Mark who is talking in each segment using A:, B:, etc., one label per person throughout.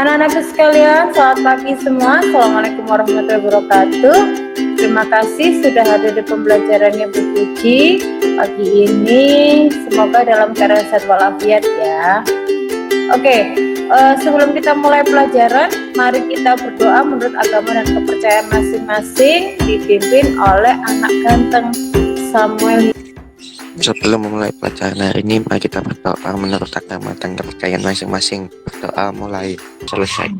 A: Anak-anakku sekalian, selamat pagi semua. Assalamualaikum warahmatullahi wabarakatuh. Terima kasih sudah hadir di pembelajaran Ibu Puji pagi ini. Semoga dalam keadaan sehat walafiat ya. Oke, sebelum kita mulai pelajaran, mari kita berdoa menurut agama dan kepercayaan masing-masing, dipimpin oleh anak ganteng Samuel.
B: Sebelum memulai pelajaran hari ini, mari kita berdoa menurut agama dan kepercayaan masing-masing. Berdoa mulai selesai.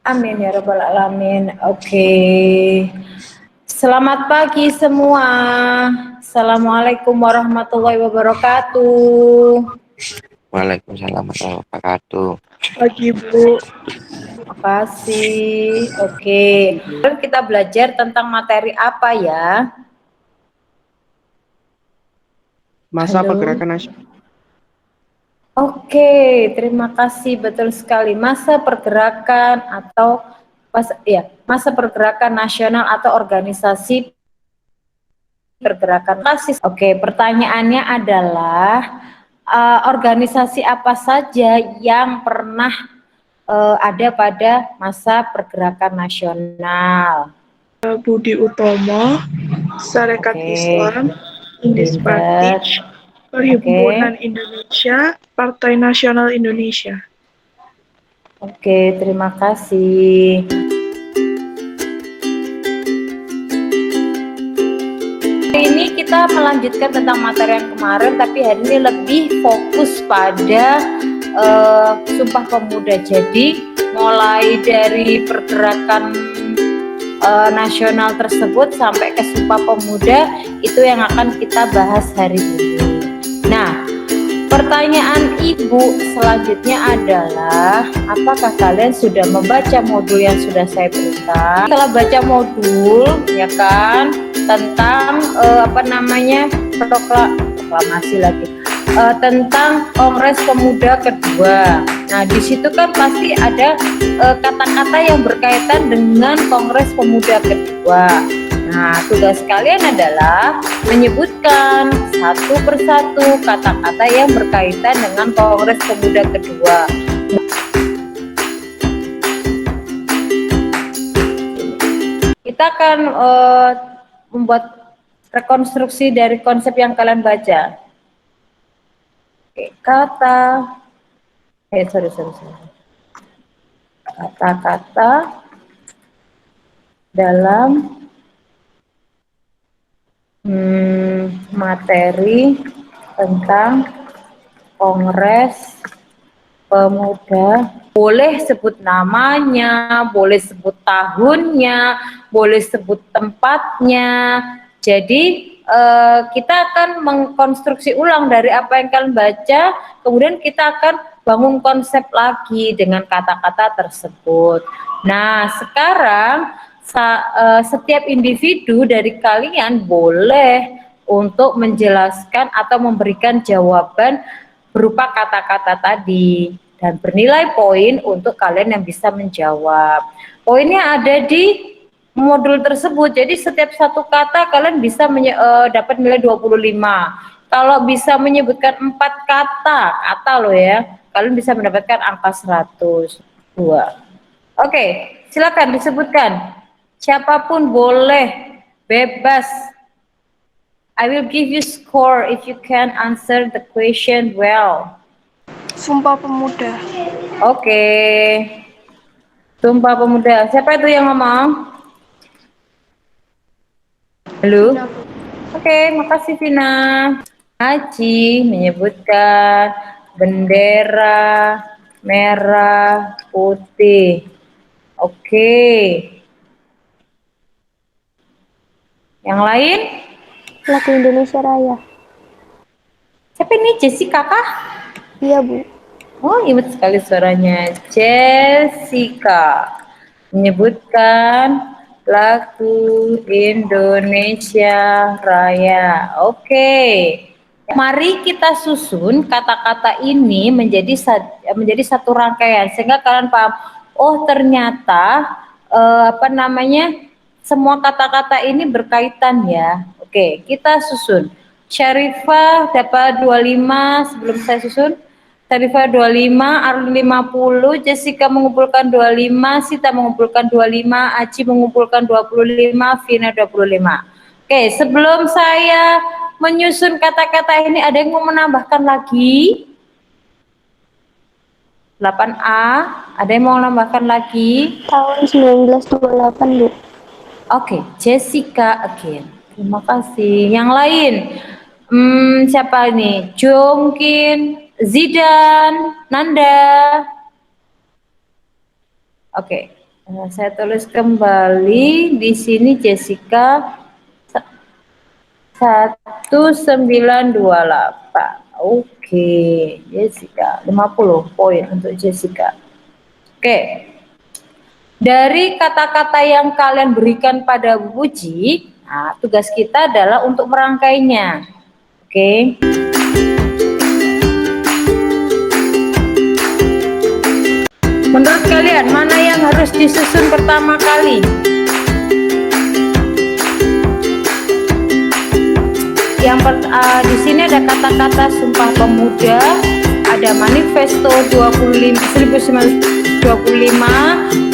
A: Amin ya rabbal alamin. Oke. Selamat pagi semua. Assalamualaikum warahmatullahi wabarakatuh.
B: Waalaikumsalam warahmatullahi wabarakatuh.
C: Pagi Bu.
A: Terima kasih. Oke. Sekarang kita belajar tentang materi apa ya?
C: Masa
A: Halo?
C: Pergerakan Nasional.
A: Oke, terima kasih, betul sekali. Masa pergerakan atau masa pergerakan nasional atau organisasi pergerakan rasis. Oke, pertanyaannya adalah organisasi apa saja yang pernah ada pada masa pergerakan nasional?
C: Budi Utomo, Sarekat
A: Oke.
C: Islam, Indis
A: Pinter.
C: Party, Perhimpunan Indonesia, Partai Nasional Indonesia.
A: Oke, terima kasih. Hari ini kita melanjutkan tentang materi yang kemarin, tapi hari ini lebih fokus pada Sumpah Pemuda. Jadi mulai dari pergerakan nasional tersebut sampai ke Sumpah Pemuda, itu yang akan kita bahas hari ini. Nah, pertanyaan Ibu selanjutnya adalah, apakah kalian sudah membaca modul yang sudah saya berikan? Setelah baca modul, ya kan, tentang proklamasi lagi, tentang Kongres Pemuda kedua. Nah, di situ kan pasti ada kata-kata yang berkaitan dengan Kongres Pemuda kedua. Nah, tugas kalian adalah menyebutkan satu persatu kata-kata yang berkaitan dengan Kongres Pemuda kedua. Kita akan membuat rekonstruksi dari konsep yang kalian baca. Oke, kata-kata dalam materi tentang Kongres Pemuda. Boleh sebut namanya, boleh sebut tahunnya, boleh sebut tempatnya. Jadi kita akan mengkonstruksi ulang dari apa yang kalian baca, kemudian kita akan bangun konsep lagi dengan kata-kata tersebut. Nah, sekarang setiap individu dari kalian boleh untuk menjelaskan atau memberikan jawaban berupa kata-kata tadi dan bernilai poin untuk kalian yang bisa menjawab. Poinnya ada di modul tersebut. Jadi setiap satu kata kalian bisa dapat nilai 25. Kalau bisa menyebutkan 4 kata loh ya, kalian bisa mendapatkan angka 100. Oke, silakan disebutkan. Siapapun boleh, bebas. I will give you score if you can answer the question well.
C: Sumpah Pemuda.
A: Oke. Sumpah Pemuda. Siapa itu yang ngomong? Halo? Oke, makasih Vina. Haji menyebutkan bendera merah putih. Oke. Yang lain?
D: Lagu Indonesia Raya.
A: Siapa ini? Jessica kah?
D: Iya Bu.
A: Oh, imut sekali suaranya. Jessica menyebutkan lagu Indonesia Raya. Oke. Mari kita susun kata-kata ini menjadi satu rangkaian sehingga kalian paham. Oh, ternyata semua kata-kata ini berkaitan ya. Oke, kita susun. Syarifah dapat 25 sebelum saya susun. Syarifah 25, Arlin 50, Jessica mengumpulkan 25, Sita mengumpulkan 25, Aci mengumpulkan 25, Vina 25. Oke, sebelum saya menyusun kata-kata ini, ada yang mau menambahkan lagi? 8A, ada yang mau menambahkan lagi?
D: Tahun 1928, Bu.
A: Oke, Jessica again. Terima kasih. Yang lain, siapa ini? Jongkin, Zidan, Nanda. Oke, saya tulis kembali di sini Jessica 1928. Oke, Jessica 50 poin untuk Jessica. Oke. Dari kata-kata yang kalian berikan pada Bu Puji, nah, tugas kita adalah untuk merangkainya. Oke. Menurut kalian, mana yang harus disusun pertama kali? Di sini ada kata-kata Sumpah Pemuda, ada Manifesto 1925,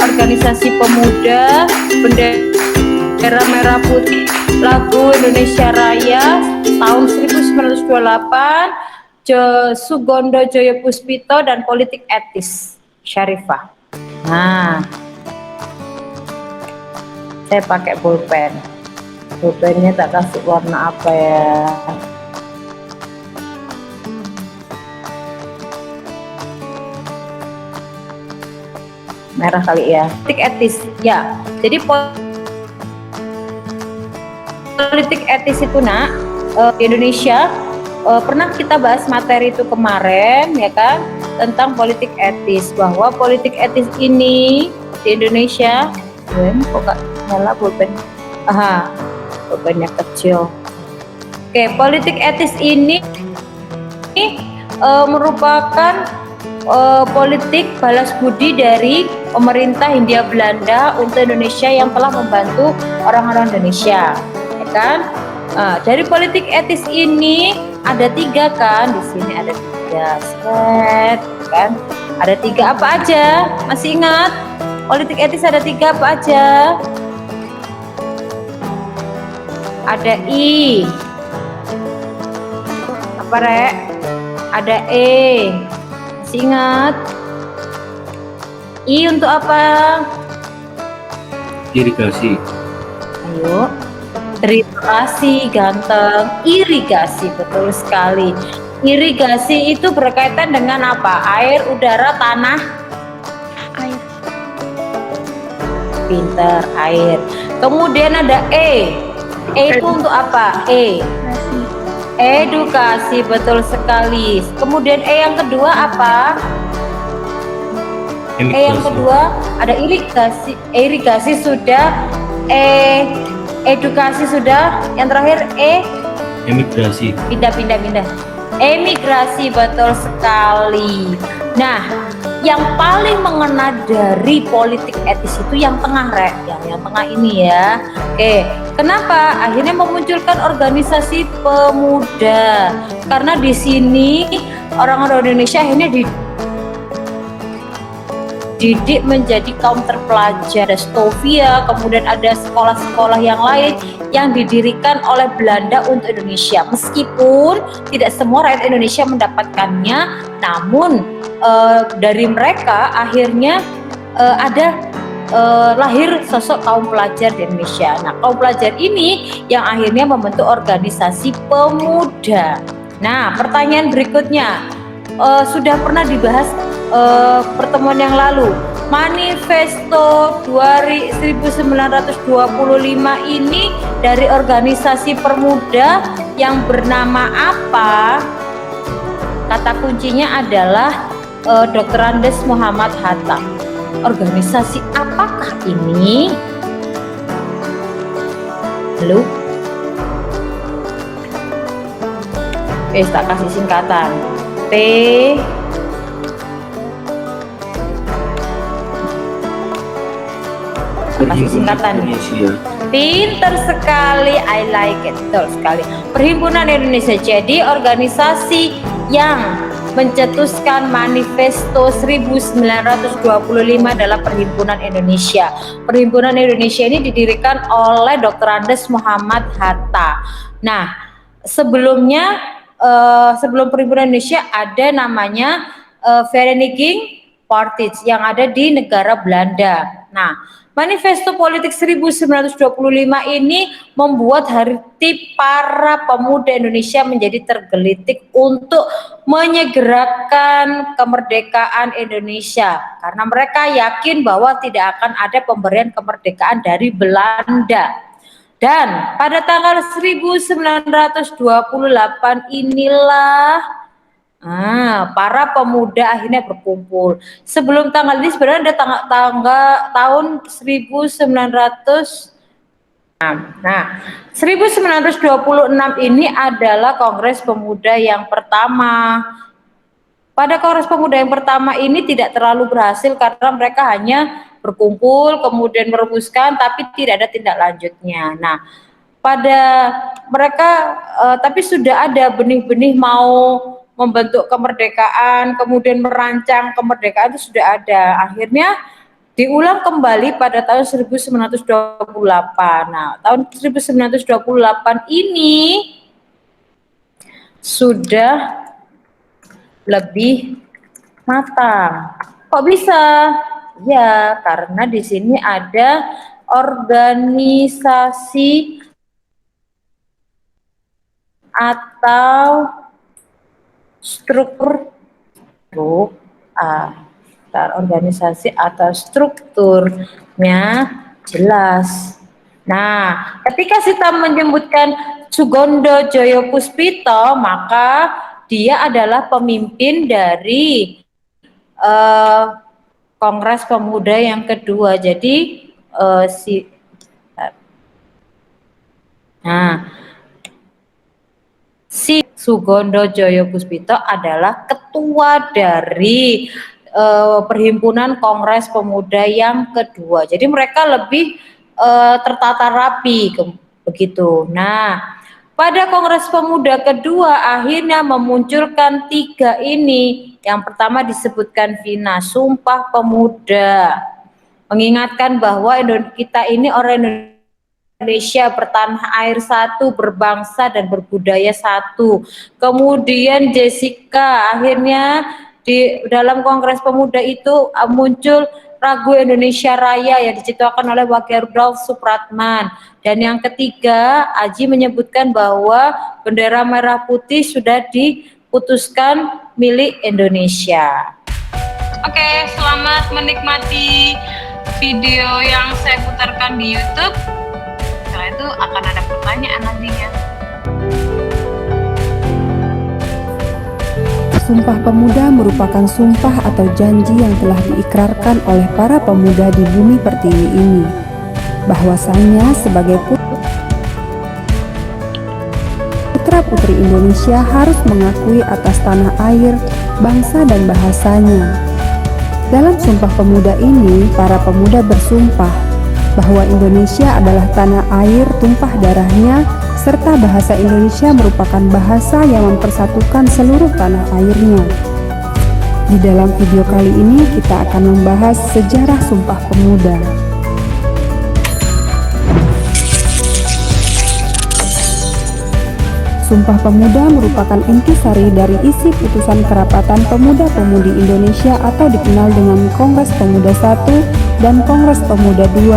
A: Organisasi Pemuda, Bendera Merah Putih, Lagu Indonesia Raya tahun 1928, Sugondo Joyo Puspito, dan Politik Etis Syarifah. Nah, saya pakai pulpen. Pulpennya tak kasih warna apa ya? Merah kali ya. Politik etis ya. Jadi politik etis itu di Indonesia pernah kita bahas materi itu kemarin ya kan, tentang politik etis, bahwa politik etis ini di Indonesia kok gak nyala pulpen. Pulpennya kecil. Oke, politik etis ini merupakan politik balas budi dari pemerintah Hindia Belanda untuk Indonesia yang telah membantu orang-orang Indonesia, ya kan? Dari politik etis ini ada 3 kan? Di sini ada 3, kan? Ada 3 apa aja? Masih ingat? Politik etis ada 3 apa aja? Ada I, apa Rek? Ada E. Masih ingat? I untuk apa?
E: Irigasi.
A: Ayo. Terima kasih ganteng. Irigasi, betul sekali. Irigasi itu berkaitan dengan apa? Air, udara, tanah?
C: Air.
A: Pinter, air. Kemudian ada E. E itu untuk apa? E. Edukasi, betul sekali. Kemudian E yang kedua apa? E yang kedua ada irigasi. Irigasi sudah. Edukasi sudah. Yang terakhir E.
E: Emigrasi.
A: Pindah. Emigrasi, betul sekali. Nah, yang paling mengena dari politik etis itu yang tengah, Rek. Yang tengah ini ya. Oke, kenapa akhirnya memunculkan organisasi pemuda? Karena di sini orang-orang Indonesia akhirnya dididik menjadi kaum terpelajar. Ada Stovia, kemudian ada sekolah-sekolah yang lain yang didirikan oleh Belanda untuk Indonesia. Meskipun tidak semua rakyat Indonesia mendapatkannya, namun dari mereka akhirnya lahir sosok kaum pelajar di Indonesia. Nah, kaum pelajar ini yang akhirnya membentuk organisasi pemuda. Nah, pertanyaan berikutnya sudah pernah dibahas pertemuan yang lalu. Manifesto 1925 ini dari organisasi pemuda yang bernama apa? Kata kuncinya adalah Dr. Andes Muhammad Hatta. Organisasi apakah ini? Halo? Tak kasih singkatan. P kasih singkatan.
E: Indonesia.
A: Pinter sekali, I like it. Betul sekali. Perhimpunan Indonesia. Jadi organisasi yang mencetuskan Manifesto 1925 dalam Perhimpunan Indonesia. Perhimpunan Indonesia ini didirikan oleh Dr. Andes Muhammad Hatta. Nah, sebelumnya sebelum Perhimpunan Indonesia ada namanya Vereniging Partij yang ada di negara Belanda. Nah, Manifesto Politik 1925 ini membuat hati para pemuda Indonesia menjadi tergelitik untuk menyegerakan kemerdekaan Indonesia karena mereka yakin bahwa tidak akan ada pemberian kemerdekaan dari Belanda. Dan pada tanggal 1928 inilah para pemuda akhirnya berkumpul. Sebelum tanggal ini sebenarnya ada tahun 1900. Nah, 1926 ini adalah Kongres Pemuda yang pertama. Pada Kongres Pemuda yang pertama ini tidak terlalu berhasil karena mereka hanya berkumpul kemudian merumuskan tapi tidak ada tindak lanjutnya. Nah, pada mereka tapi sudah ada benih-benih mau membentuk kemerdekaan, kemudian merancang kemerdekaan itu sudah ada. Akhirnya diulang kembali pada tahun 1928. Nah, tahun 1928 ini sudah lebih matang. Kok bisa? Ya, karena di sini ada organisasi atau struktur organisasi atau strukturnya jelas. Nah, ketika kita menyebutkan Sugondo Joyopuspito, maka dia adalah pemimpin dari Kongres Pemuda yang kedua. Jadi si Sugondo Joyopuspito adalah ketua dari Perhimpunan Kongres Pemuda yang kedua. Jadi mereka lebih tertata rapi begitu. Nah, pada Kongres Pemuda kedua akhirnya memunculkan tiga ini. Yang pertama disebutkan Vina, Sumpah Pemuda, mengingatkan bahwa kita ini orang Indonesia bertanah air satu, berbangsa dan berbudaya satu. Kemudian Jessica, akhirnya di dalam Kongres Pemuda itu muncul Lagu Indonesia Raya yang diciptakan oleh Wage Rudolf Supratman. Dan yang ketiga, Aji menyebutkan bahwa bendera merah putih sudah diputuskan milik Indonesia. Oke, selamat menikmati video yang saya putarkan di YouTube. Setelah itu akan ada pertanyaan nantinya.
E: Sumpah Pemuda merupakan sumpah atau janji yang telah diikrarkan oleh para pemuda di bumi pertiwi ini, bahwasanya sebagai putra-putri Indonesia harus mengakui atas tanah air, bangsa dan bahasanya. Dalam Sumpah Pemuda ini, para pemuda bersumpah bahwa Indonesia adalah tanah air tumpah darahnya, serta bahasa Indonesia merupakan bahasa yang mempersatukan seluruh tanah airnya. Di dalam video kali ini kita akan membahas sejarah Sumpah Pemuda. Sumpah Pemuda merupakan intisari dari isi putusan Kerapatan Pemuda-Pemudi Indonesia atau dikenal dengan Kongres Pemuda I dan Kongres Pemuda II.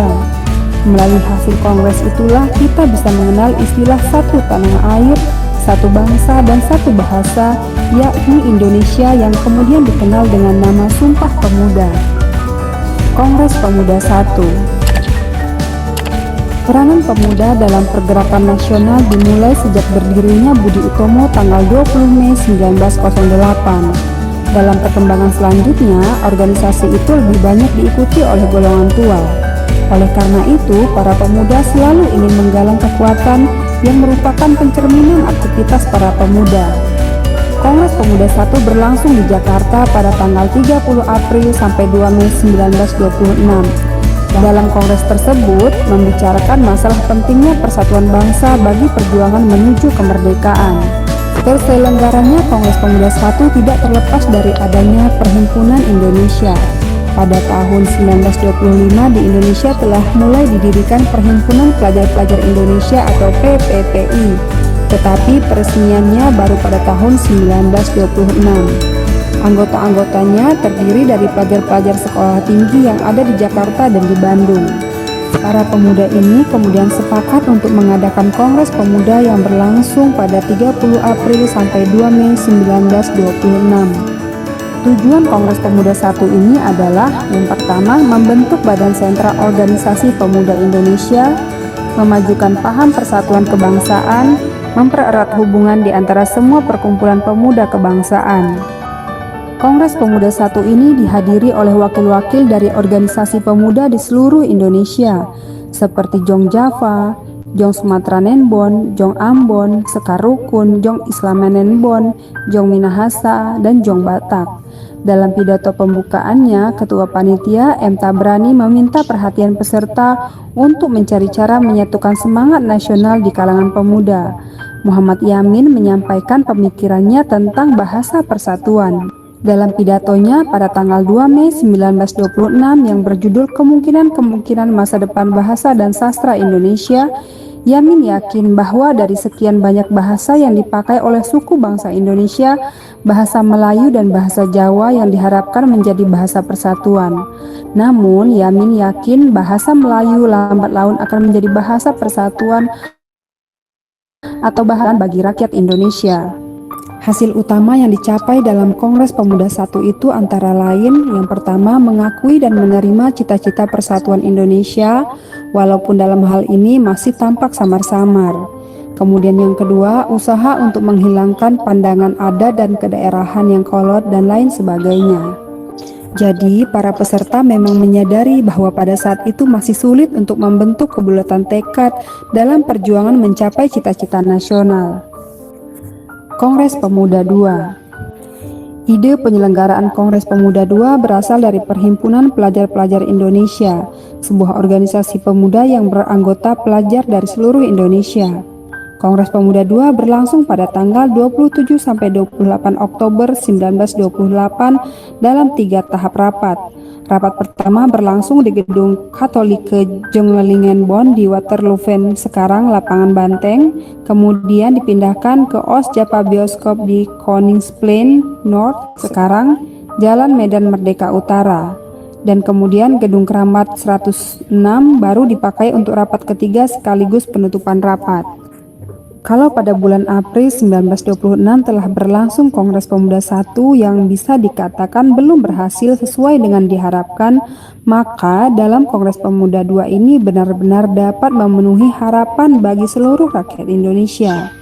E: Melalui hasil kongres itulah kita bisa mengenal istilah satu tanah air, satu bangsa dan satu bahasa, yakni Indonesia yang kemudian dikenal dengan nama Sumpah Pemuda. Kongres Pemuda I. Peranan pemuda dalam pergerakan nasional dimulai sejak berdirinya Budi Utomo tanggal 20 Mei 1908. Dalam perkembangan selanjutnya, organisasi itu lebih banyak diikuti oleh golongan tua. Oleh karena itu, para pemuda selalu ingin menggalang kekuatan yang merupakan pencerminan aktivitas para pemuda. Kongres Pemuda I berlangsung di Jakarta pada tanggal 30 April sampai 2 Mei 1926. Dalam kongres tersebut membicarakan masalah pentingnya persatuan bangsa bagi perjuangan menuju kemerdekaan. Terselenggaranya Kongres Pemuda 1 tidak terlepas dari adanya Perhimpunan Indonesia. Pada tahun 1925 di Indonesia telah mulai didirikan Perhimpunan Pelajar-Pelajar Indonesia atau PPPI, tetapi peresmiannya baru pada tahun 1926. Anggota-anggotanya terdiri dari pelajar-pelajar sekolah tinggi yang ada di Jakarta dan di Bandung. Para pemuda ini kemudian sepakat untuk mengadakan Kongres Pemuda yang berlangsung pada 30 April sampai 2 Mei 1926. Tujuan Kongres Pemuda 1 ini adalah yang pertama membentuk Badan Sentra Organisasi Pemuda Indonesia, memajukan paham persatuan kebangsaan, mempererat hubungan di antara semua perkumpulan pemuda kebangsaan. Kongres Pemuda 1 ini dihadiri oleh wakil-wakil dari organisasi pemuda di seluruh Indonesia, seperti Jong Java, Jong Sumatera Nenbon, Jong Ambon, Sekar Rukun, Jong Islaman Nenbon, Jong Minahasa, dan Jong Batak. Dalam pidato pembukaannya, Ketua Panitia M. Tabrani meminta perhatian peserta untuk mencari cara menyatukan semangat nasional di kalangan pemuda. Muhammad Yamin menyampaikan pemikirannya tentang bahasa persatuan. Dalam pidatonya pada tanggal 2 Mei 1926 yang berjudul Kemungkinan-Kemungkinan Masa Depan Bahasa dan Sastra Indonesia, Yamin yakin bahwa dari sekian banyak bahasa yang dipakai oleh suku bangsa Indonesia, bahasa Melayu dan bahasa Jawa yang diharapkan menjadi bahasa persatuan. Namun, Yamin yakin bahasa Melayu lambat laun akan menjadi bahasa persatuan atau bahasa bagi rakyat Indonesia. Hasil utama yang dicapai dalam Kongres Pemuda 1 itu antara lain yang pertama mengakui dan menerima cita-cita persatuan Indonesia walaupun dalam hal ini masih tampak samar-samar. Kemudian yang kedua, usaha untuk menghilangkan pandangan adat dan kedaerahan yang kolot dan lain sebagainya. Jadi para peserta memang menyadari bahwa pada saat itu masih sulit untuk membentuk kebulatan tekad dalam perjuangan mencapai cita-cita nasional. Kongres Pemuda II. Ide penyelenggaraan Kongres Pemuda II berasal dari Perhimpunan Pelajar-Pelajar Indonesia, sebuah organisasi pemuda yang beranggota pelajar dari seluruh Indonesia. Kongres Pemuda II berlangsung pada tanggal 27 sampai 28 Oktober 1928 dalam 3 tahap rapat. Rapat pertama berlangsung di Gedung Katolike Jongelingenbon di Waterlooven, sekarang Lapangan Banteng, kemudian dipindahkan ke Os Japa Bioskop di Koningsplein North, sekarang Jalan Medan Merdeka Utara, dan kemudian Gedung Keramat 106 baru dipakai untuk rapat ketiga sekaligus penutupan rapat. Kalau pada bulan April 1926 telah berlangsung Kongres Pemuda 1 yang bisa dikatakan belum berhasil sesuai dengan diharapkan, maka dalam Kongres Pemuda 2 ini benar-benar dapat memenuhi harapan bagi seluruh rakyat Indonesia.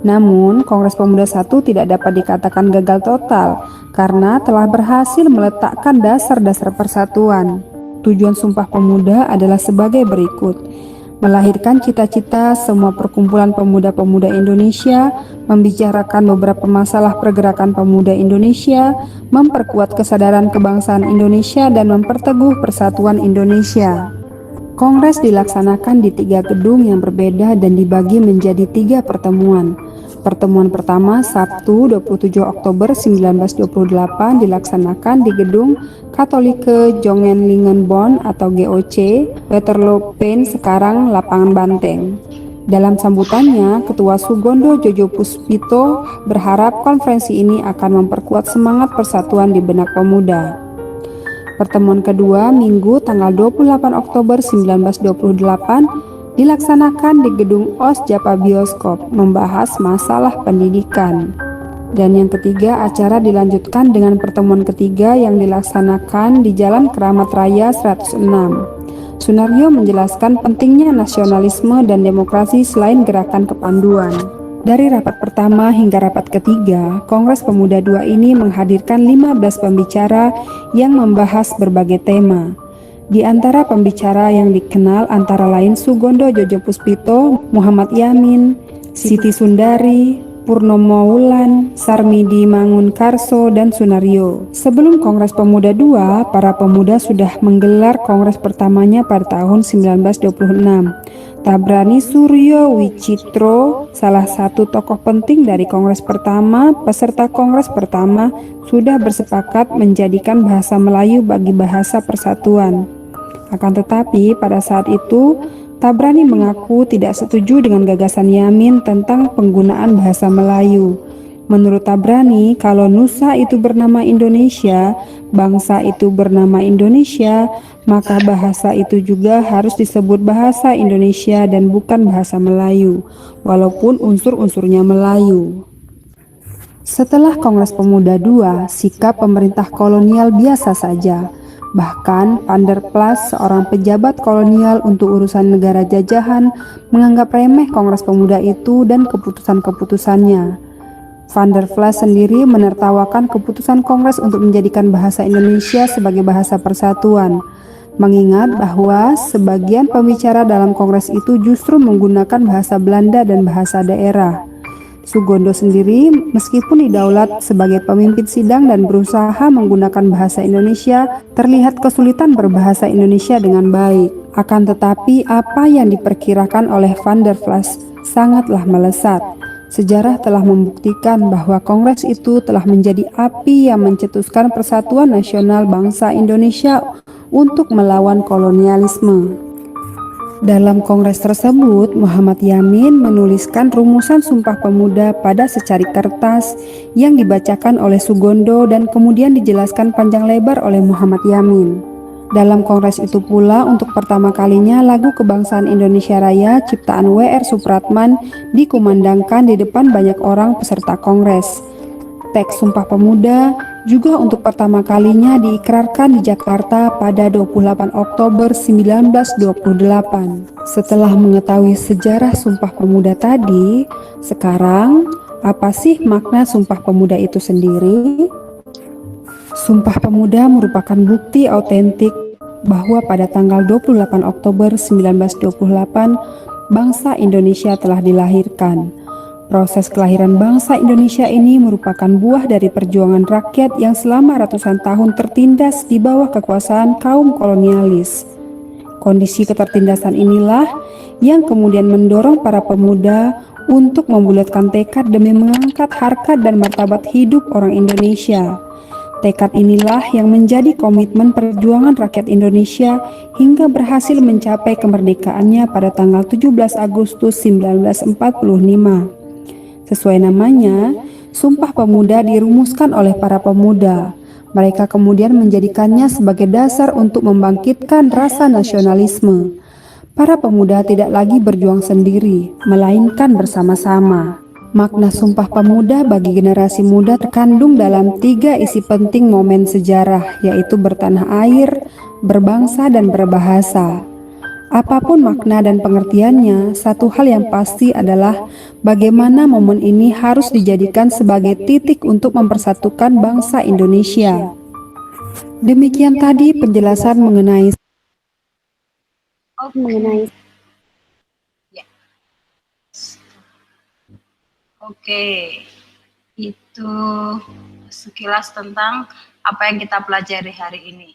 E: Namun, Kongres Pemuda 1 tidak dapat dikatakan gagal total karena telah berhasil meletakkan dasar-dasar persatuan. Tujuan Sumpah Pemuda adalah sebagai berikut: melahirkan cita-cita semua perkumpulan pemuda-pemuda Indonesia, membicarakan beberapa masalah pergerakan pemuda Indonesia, memperkuat kesadaran kebangsaan Indonesia, dan memperteguh persatuan Indonesia. Kongres dilaksanakan di 3 gedung yang berbeda dan dibagi menjadi 3 pertemuan. Pertemuan pertama Sabtu 27 Oktober 1928 dilaksanakan di Gedung Katolike Jongelingenbon atau GOC, Waterlooven, sekarang Lapangan Banteng. Dalam sambutannya, Ketua Sugondo Jojo Puspito berharap konferensi ini akan memperkuat semangat persatuan di benak pemuda. Pertemuan kedua Minggu tanggal 28 Oktober 1928 dilaksanakan di Gedung Os Japa Bioskop, membahas masalah pendidikan. Dan yang ketiga, acara dilanjutkan dengan pertemuan ketiga yang dilaksanakan di Jalan Keramat Raya 106. Sunario menjelaskan pentingnya nasionalisme dan demokrasi selain gerakan kepanduan. Dari rapat pertama hingga rapat ketiga, Kongres Pemuda II ini menghadirkan 15 pembicara yang membahas berbagai tema. Di antara pembicara yang dikenal antara lain Sugondo Jojo Puspito, Muhammad Yamin, Siti Sundari, Purnomo Wulan, Sarmidi Mangunkarso, dan Sunario. Sebelum Kongres Pemuda II, para pemuda sudah menggelar kongres pertamanya pada tahun 1926. Tabrani Suryo Wicitro, salah satu tokoh penting dari Kongres pertama, peserta Kongres pertama, sudah bersepakat menjadikan bahasa Melayu bagi bahasa persatuan. Akan tetapi pada saat itu, Tabrani mengaku tidak setuju dengan gagasan Yamin tentang penggunaan bahasa Melayu. Menurut Tabrani, kalau Nusa itu bernama Indonesia, bangsa itu bernama Indonesia, maka bahasa itu juga harus disebut bahasa Indonesia dan bukan bahasa Melayu, walaupun unsur-unsurnya Melayu. Setelah Kongres Pemuda II, sikap pemerintah kolonial biasa saja. Bahkan Van der Plas, seorang pejabat kolonial untuk urusan negara jajahan, menganggap remeh Kongres Pemuda itu dan keputusan-keputusannya. Van der Plas sendiri menertawakan keputusan Kongres untuk menjadikan bahasa Indonesia sebagai bahasa persatuan, mengingat bahwa sebagian pembicara dalam Kongres itu justru menggunakan bahasa Belanda dan bahasa daerah. Sugondo sendiri, meskipun didaulat sebagai pemimpin sidang dan berusaha menggunakan bahasa Indonesia, terlihat kesulitan berbahasa Indonesia dengan baik. Akan tetapi, apa yang diperkirakan oleh Van der Plas sangatlah melesat. Sejarah telah membuktikan bahwa Kongres itu telah menjadi api yang mencetuskan persatuan nasional bangsa Indonesia untuk melawan kolonialisme. Dalam Kongres tersebut, Muhammad Yamin menuliskan rumusan Sumpah Pemuda pada secari kertas yang dibacakan oleh Sugondo dan kemudian dijelaskan panjang lebar oleh Muhammad Yamin. Dalam Kongres itu pula, untuk pertama kalinya lagu Kebangsaan Indonesia Raya ciptaan W.R. Supratman dikumandangkan di depan banyak orang peserta Kongres. Teks Sumpah Pemuda juga untuk pertama kalinya diikrarkan di Jakarta pada 28 Oktober 1928. Setelah mengetahui sejarah Sumpah Pemuda tadi, sekarang apa sih makna Sumpah Pemuda itu sendiri? Sumpah Pemuda merupakan bukti autentik bahwa pada tanggal 28 Oktober 1928 bangsa Indonesia telah dilahirkan. Proses kelahiran bangsa Indonesia ini merupakan buah dari perjuangan rakyat yang selama ratusan tahun tertindas di bawah kekuasaan kaum kolonialis. Kondisi ketertindasan inilah yang kemudian mendorong para pemuda untuk membulatkan tekad demi mengangkat harkat dan martabat hidup orang Indonesia. Tekad inilah yang menjadi komitmen perjuangan rakyat Indonesia hingga berhasil mencapai kemerdekaannya pada tanggal 17 Agustus 1945. Sesuai namanya, Sumpah Pemuda dirumuskan oleh para pemuda. Mereka kemudian menjadikannya sebagai dasar untuk membangkitkan rasa nasionalisme. Para pemuda tidak lagi berjuang sendiri, melainkan bersama-sama. Makna Sumpah Pemuda bagi generasi muda terkandung dalam 3 isi penting momen sejarah, yaitu bertanah air, berbangsa, dan berbahasa. Apapun makna dan pengertiannya, satu hal yang pasti adalah bagaimana momen ini harus dijadikan sebagai titik untuk mempersatukan bangsa Indonesia. Demikian tadi penjelasan mengenai
A: Oke, itu sekilas tentang apa yang kita pelajari hari ini.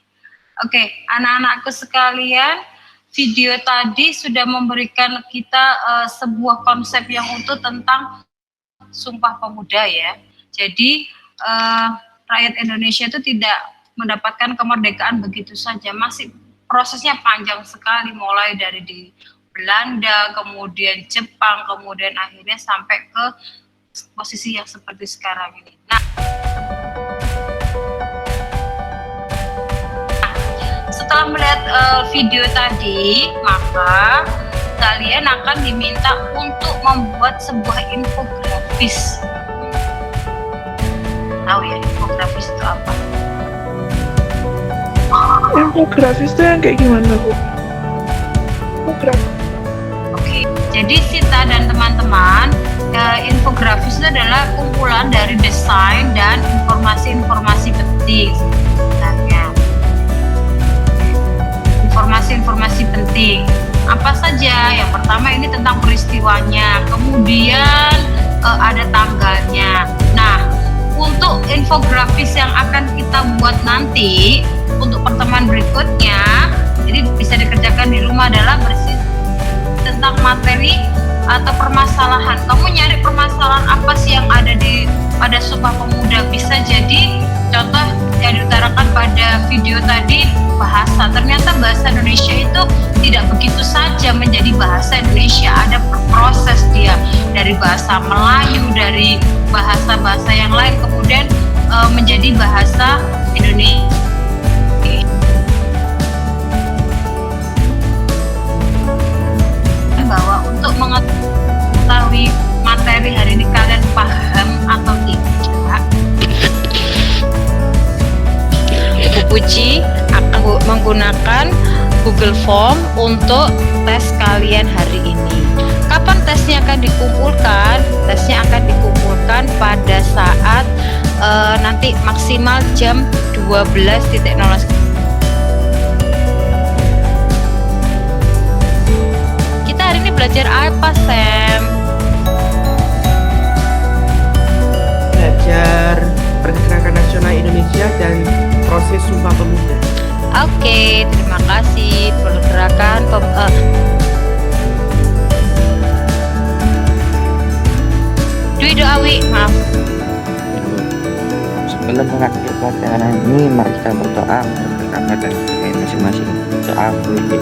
A: Oke, anak-anakku sekalian, video tadi sudah memberikan kita sebuah konsep yang utuh tentang Sumpah Pemuda ya. Jadi rakyat Indonesia itu tidak mendapatkan kemerdekaan begitu saja, masih prosesnya panjang sekali, mulai dari di Belanda, kemudian Jepang, kemudian akhirnya sampai ke posisi yang seperti sekarang ini. Nah, setelah melihat video tadi, maka kalian akan diminta untuk membuat sebuah infografis. Tahu ya infografis itu apa?
C: Infografis itu yang kayak gimana, Bu? Infografis.
A: Oke, jadi Sita dan teman-teman, infografis itu adalah kumpulan dari desain dan informasi-informasi penting sebenarnya. Informasi-informasi penting apa saja? Yang pertama ini tentang peristiwanya, kemudian ada tanggalnya. Nah, untuk infografis yang akan kita buat nanti untuk pertemuan berikutnya, jadi bisa dikerjakan di rumah, adalah tentang atau permasalahan. Kamu nyari permasalahan apa sih yang ada pada Sumpah Pemuda? Bisa jadi contoh yang diutarakan pada video tadi, bahasa. Ternyata bahasa Indonesia itu tidak begitu saja menjadi bahasa Indonesia. Ada proses dia dari bahasa Melayu, dari bahasa-bahasa yang lain, kemudian menjadi bahasa Indonesia. Bahwa untuk mengetahui materi hari ini kalian paham atau tidak, Ibu Puji akan menggunakan Google Form untuk tes kalian hari ini. Kapan tesnya akan dikumpulkan? Tesnya akan dikumpulkan pada saat nanti maksimal jam 12.00. Kita hari ini belajar apa, Sam?
C: Belajar Pergerakan Nasional Indonesia dan proses Sumpah Pemuda.
A: Oke, terima kasih. Pergerakan Dwi Doawi, maaf.
B: Sebelum mengakhiri pelajaran ini, mari kita berdoa untuk dan masing-masing. Doa dulu.